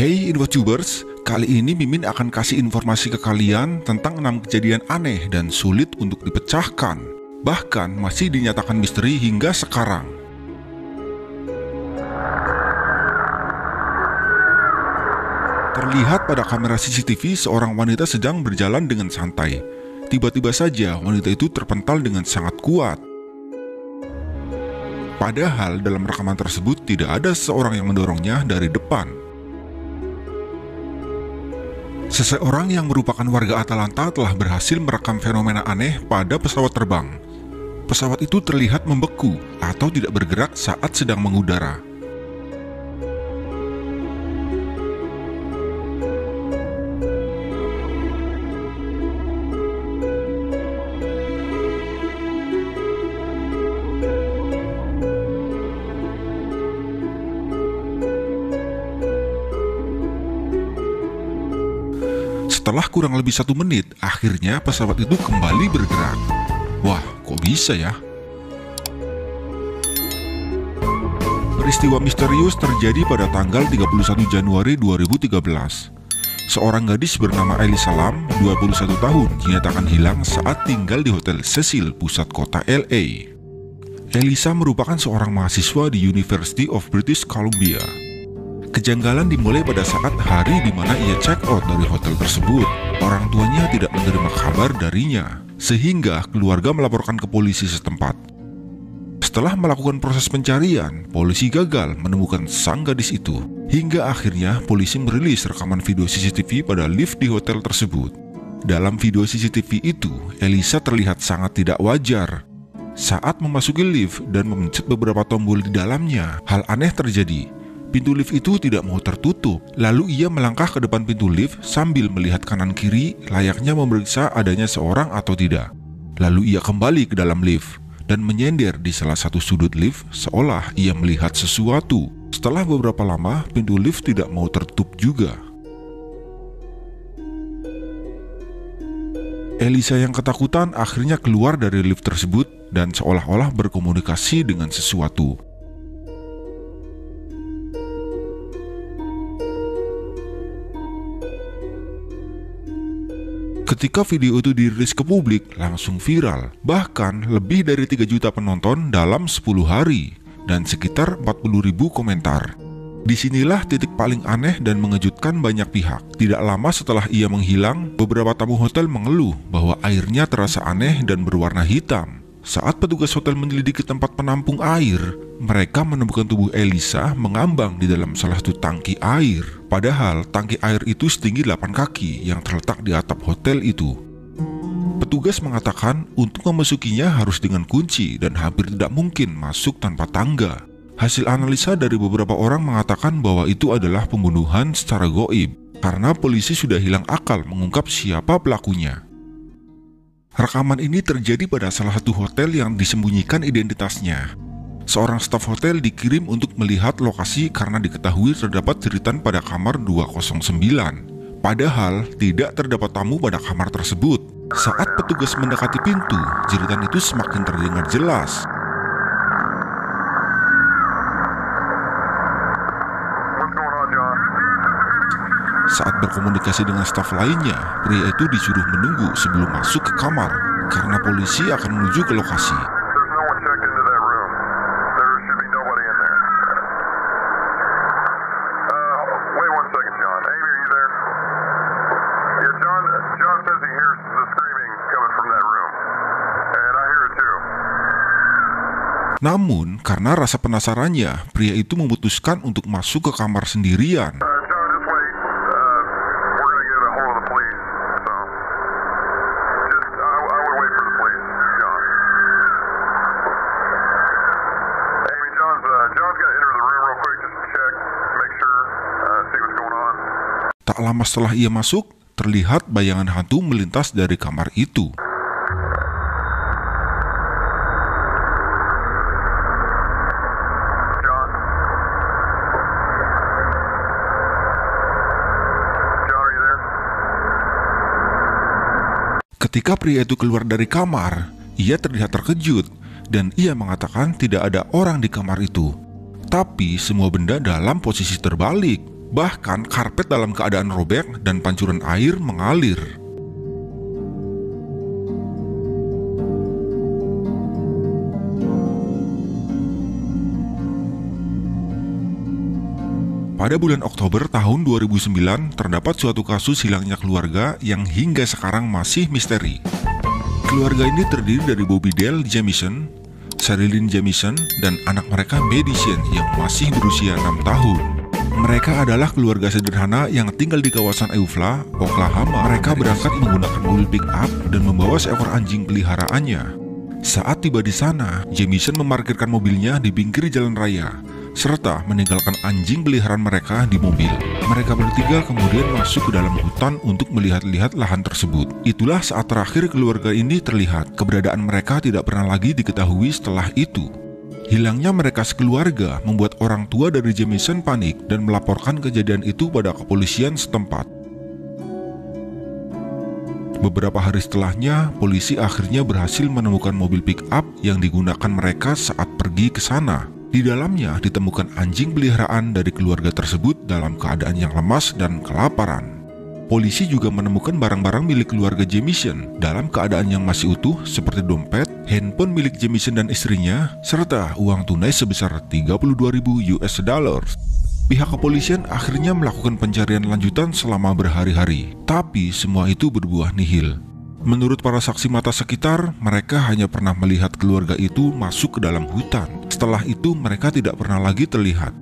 Hey InfoTubers, kali ini Mimin akan kasih informasi ke kalian tentang 6 kejadian aneh dan sulit untuk dipecahkan. Bahkan masih dinyatakan misteri hingga sekarang. Terlihat pada kamera CCTV seorang wanita sedang berjalan dengan santai. Tiba-tiba saja wanita itu terpental dengan sangat kuat. Padahal dalam rekaman tersebut tidak ada seorang yang mendorongnya dari depan. Seseorang yang merupakan warga Atlanta telah berhasil merekam fenomena aneh pada pesawat terbang. Pesawat itu terlihat membeku atau tidak bergerak saat sedang mengudara. Setelah kurang lebih 1 menit, akhirnya pesawat itu kembali bergerak. Wah, kok bisa ya? Peristiwa misterius terjadi pada tanggal 31 Januari 2013. Seorang gadis bernama Elisa Lam, 21 tahun, dinyatakan hilang saat tinggal di Hotel Cecil, pusat kota LA. Elisa merupakan seorang mahasiswa di University of British Columbia. Kejanggalan dimulai pada saat hari di mana ia check out dari hotel tersebut. Orang tuanya tidak menerima kabar darinya, sehingga keluarga melaporkan ke polisi setempat. Setelah melakukan proses pencarian, polisi gagal menemukan sang gadis itu. Hingga akhirnya polisi merilis rekaman video CCTV pada lift di hotel tersebut. Dalam video CCTV itu, Elisa terlihat sangat tidak wajar. Saat memasuki lift dan memencet beberapa tombol di dalamnya, hal aneh terjadi. Pintu lift itu tidak mau tertutup. Lalu ia melangkah ke depan pintu lift sambil melihat kanan kiri layaknya memeriksa adanya seorang atau tidak. Lalu ia kembali ke dalam lift dan menyender di salah satu sudut lift seolah ia melihat sesuatu. Setelah beberapa lama, pintu lift tidak mau tertutup juga. Elisa yang ketakutan akhirnya keluar dari lift tersebut dan seolah-olah berkomunikasi dengan sesuatu. Ketika video itu dirilis ke publik, langsung viral. Bahkan lebih dari 3 juta penonton dalam 10 hari dan sekitar 40.000 komentar. Disinilah titik paling aneh dan mengejutkan banyak pihak. Tidak lama setelah ia menghilang, beberapa tamu hotel mengeluh bahwa airnya terasa aneh dan berwarna hitam. Saat petugas hotel menyelidiki tempat penampung air, mereka menemukan tubuh Elisa mengambang di dalam salah satu tangki air. Padahal tangki air itu setinggi 8 kaki yang terletak di atap hotel itu. Petugas mengatakan untuk memasukinya harus dengan kunci dan hampir tidak mungkin masuk tanpa tangga. Hasil analisa dari beberapa orang mengatakan bahwa itu adalah pembunuhan secara gaib, karena polisi sudah hilang akal mengungkap siapa pelakunya. Rekaman ini terjadi pada salah satu hotel yang disembunyikan identitasnya. Seorang staf hotel dikirim untuk melihat lokasi karena diketahui terdapat jeritan pada kamar 209. Padahal tidak terdapat tamu pada kamar tersebut. Saat petugas mendekati pintu, jeritan itu semakin terdengar jelas. Saat berkomunikasi dengan staf lainnya, pria itu disuruh menunggu sebelum masuk ke kamar karena polisi akan menuju ke lokasi. Namun, karena rasa penasarannya, pria itu memutuskan untuk masuk ke kamar sendirian. Tak lama setelah ia masuk, terlihat bayangan hantu melintas dari kamar itu. Ketika pria itu keluar dari kamar, ia terlihat terkejut dan ia mengatakan tidak ada orang di kamar itu. Tapi semua benda dalam posisi terbalik. Bahkan karpet dalam keadaan robek dan pancuran air mengalir. Pada bulan Oktober tahun 2009, terdapat suatu kasus hilangnya keluarga yang hingga sekarang masih misteri. Keluarga ini terdiri dari Bobby Dale Jamison, Sherilyn Jamison, dan anak mereka Madison yang masih berusia 6 tahun. Mereka adalah keluarga sederhana yang tinggal di kawasan Eufaula, Oklahoma. Mereka berangkat menggunakan mobil pick-up dan membawa seekor anjing peliharaannya. Saat tiba di sana, Jamison memarkirkan mobilnya di pinggir jalan raya, serta meninggalkan anjing peliharaan mereka di mobil. Mereka bertiga kemudian masuk ke dalam hutan untuk melihat-lihat lahan tersebut. Itulah saat terakhir keluarga ini terlihat. Keberadaan mereka tidak pernah lagi diketahui setelah itu. Hilangnya mereka sekeluarga membuat orang tua dari Jamison panik dan melaporkan kejadian itu pada kepolisian setempat. Beberapa hari setelahnya, polisi akhirnya berhasil menemukan mobil pick-up yang digunakan mereka saat pergi ke sana. Di dalamnya ditemukan anjing peliharaan dari keluarga tersebut dalam keadaan yang lemas dan kelaparan. Polisi juga menemukan barang-barang milik keluarga Jamison dalam keadaan yang masih utuh seperti dompet, handphone milik Jamison dan istrinya, serta uang tunai sebesar 32.000 US dollars. Pihak kepolisian akhirnya melakukan pencarian lanjutan selama berhari-hari, tapi semua itu berbuah nihil. Menurut para saksi mata sekitar, mereka hanya pernah melihat keluarga itu masuk ke dalam hutan. Setelah itu, mereka tidak pernah lagi terlihat.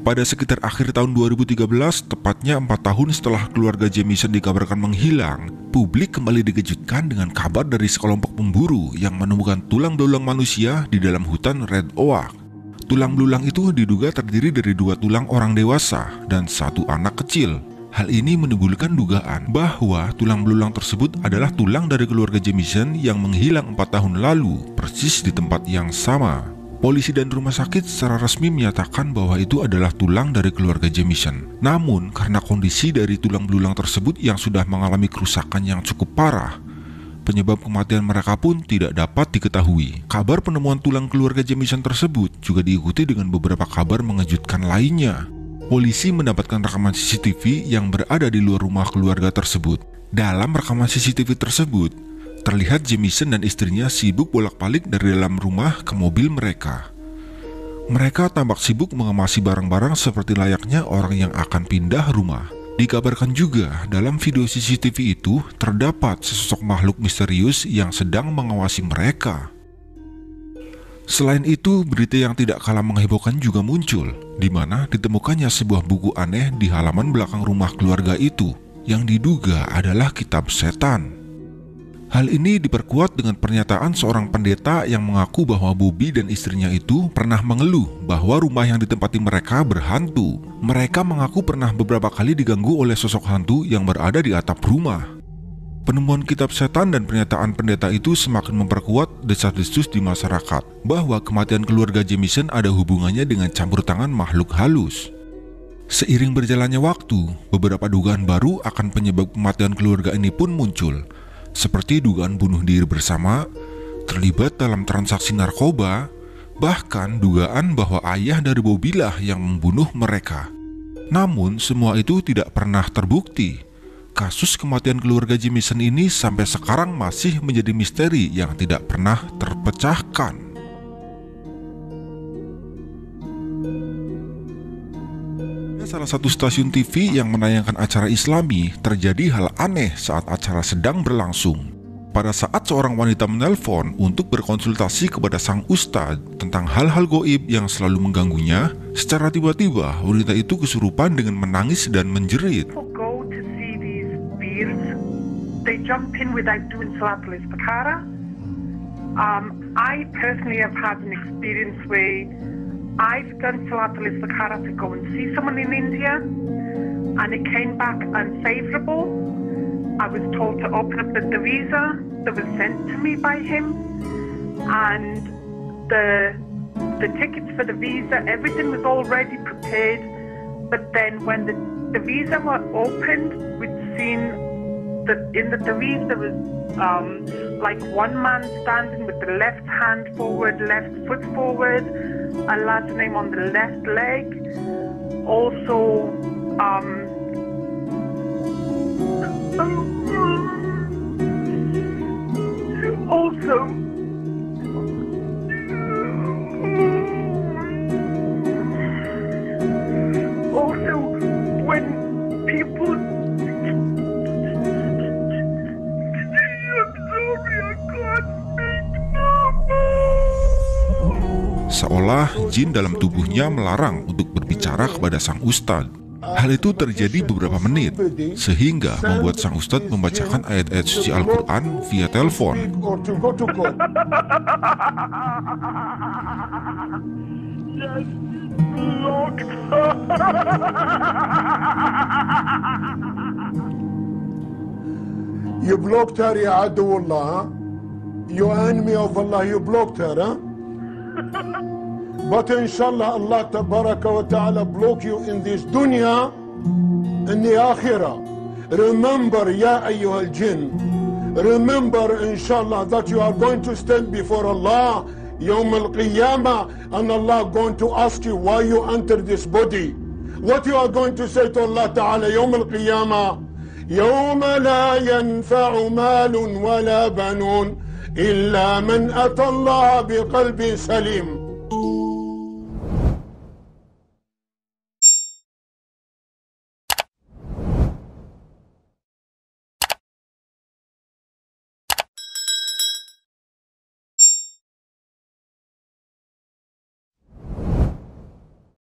Pada sekitar akhir tahun 2013, tepatnya 4 tahun setelah keluarga Jamison dikabarkan menghilang, publik kembali dikejutkan dengan kabar dari sekelompok pemburu yang menemukan tulang belulang manusia di dalam hutan Red Oak. Tulang belulang itu diduga terdiri dari 2 tulang orang dewasa dan 1 anak kecil. Hal ini menimbulkan dugaan bahwa tulang belulang tersebut adalah tulang dari keluarga Jamison yang menghilang 4 tahun lalu, persis di tempat yang sama. Polisi dan rumah sakit secara resmi menyatakan bahwa itu adalah tulang dari keluarga Jamison. Namun, karena kondisi dari tulang belulang tersebut yang sudah mengalami kerusakan yang cukup parah, penyebab kematian mereka pun tidak dapat diketahui. Kabar penemuan tulang keluarga Jamison tersebut juga diikuti dengan beberapa kabar mengejutkan lainnya. Polisi mendapatkan rekaman CCTV yang berada di luar rumah keluarga tersebut. Dalam rekaman CCTV tersebut, terlihat Jamison dan istrinya sibuk bolak-balik dari dalam rumah ke mobil mereka. Mereka tampak sibuk mengemasi barang-barang seperti layaknya orang yang akan pindah rumah. Dikabarkan juga dalam video CCTV itu terdapat sesosok makhluk misterius yang sedang mengawasi mereka. Selain itu, berita yang tidak kalah menghebohkan juga muncul, di mana ditemukannya sebuah buku aneh di halaman belakang rumah keluarga itu, yang diduga adalah kitab setan. Hal ini diperkuat dengan pernyataan seorang pendeta yang mengaku bahwa Bobby dan istrinya itu pernah mengeluh bahwa rumah yang ditempati mereka berhantu. Mereka mengaku pernah beberapa kali diganggu oleh sosok hantu yang berada di atap rumah. Penemuan kitab setan dan pernyataan pendeta itu semakin memperkuat desas-desus di masyarakat bahwa kematian keluarga Jamison ada hubungannya dengan campur tangan makhluk halus. Seiring berjalannya waktu, beberapa dugaan baru akan penyebab kematian keluarga ini pun muncul, seperti dugaan bunuh diri bersama, terlibat dalam transaksi narkoba, bahkan dugaan bahwa ayah dari Bobby lah yang membunuh mereka. Namun semua itu tidak pernah terbukti. Kasus kematian keluarga Jamison ini sampai sekarang masih menjadi misteri yang tidak pernah terpecahkan. Salah satu stasiun TV yang menayangkan acara Islami, terjadi hal aneh saat acara sedang berlangsung. Pada saat seorang wanita menelpon untuk berkonsultasi kepada sang ustadz tentang hal-hal goib yang selalu mengganggunya, secara tiba-tiba wanita itu kesurupan dengan menangis dan menjerit. They jump in without doing Salatul Istikhara. I personally have had an experience where I've done Salatul Istikhara to go and see someone in India, and it came back unfavorable. I was told to open up the visa that was sent to me by him, and the tickets for the visa, everything was already prepared. But then when the visa was opened, we'd seen in the visa there was like one man standing with the left hand forward, left foot forward, a lad's name on the left leg. Also, Also, when people... Seolah jin dalam tubuhnya melarang untuk berbicara kepada sang ustadz. Hal itu terjadi beberapa menit, sehingga membuat sang ustadz membacakan ayat-ayat suci Al-Quran via telepon. You blocked her, ya Aduullah. You enemy of Allah, you blocked her, huh? But inshallah Allah tabaraka wa ta'ala block you in this dunya and the akhirah. Remember, ya ayyuhal jinn, remember inshallah that you are going to stand before Allah Yawm al-Qiyamah, and Allah going to ask you why you entered this body. What you are going to say to Allah Ta'ala Yawm al-Qiyamah? يوم لا ينفع مال ولا بنون إلا من أتى الله بقلب سليم.